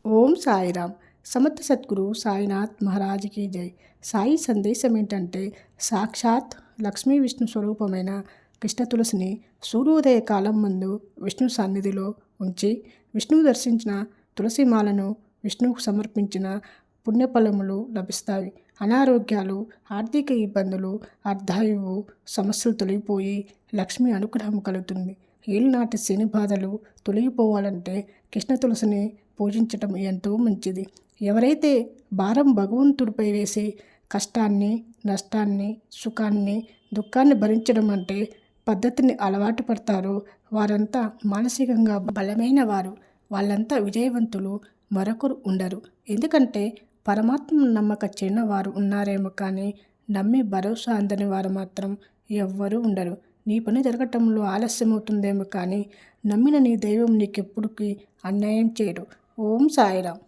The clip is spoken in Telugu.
ఓం సాయిరామ్. సమర్థ సద్గురు సాయినాథ్ మహారాజ్కి జై. సాయి సందేశం ఏంటంటే, సాక్షాత్ లక్ష్మీ విష్ణు స్వరూపమైన కృష్ణ తులసిని సూర్యోదయ కాలం ముందు విష్ణు సన్నిధిలో ఉంచి విష్ణువు దర్శించిన తులసిమాలను విష్ణువుకు సమర్పించిన పుణ్యఫలములు లభిస్తాయి. అనారోగ్యాలు, ఆర్థిక ఇబ్బందులు, అర్ధాయువు సమస్యలు తొలగిపోయి లక్ష్మి అనుగ్రహం కలుగుతుంది. ఏలినాటి శని బాధలు తొలగిపోవాలంటే కృష్ణ తులసిని పూజించటం ఎంతో మంచిది. ఎవరైతే భారం భగవంతుడిపై వేసి కష్టాన్ని, నష్టాన్ని, సుఖాన్ని, దుఃఖాన్ని భరించడం అంటే పద్ధతిని అలవాటు పడతారో వారంతా మానసికంగా బలమైన వారు. వాళ్ళంతా విజయవంతులు మరొకరు ఉండరు. ఎందుకంటే పరమాత్మను నమ్మక చెడిన వారు ఉన్నారేమో కానీ నమ్మి భరోసా అందని వారు మాత్రం ఎవ్వరూ ఉండరు. నీ పని జరగటంలో ఆలస్యమవుతుందేమో కానీ నమ్మిన నీ దైవం నీకెప్పుడుకి అన్యాయం చేయడు. ఓం సాయిరామ్.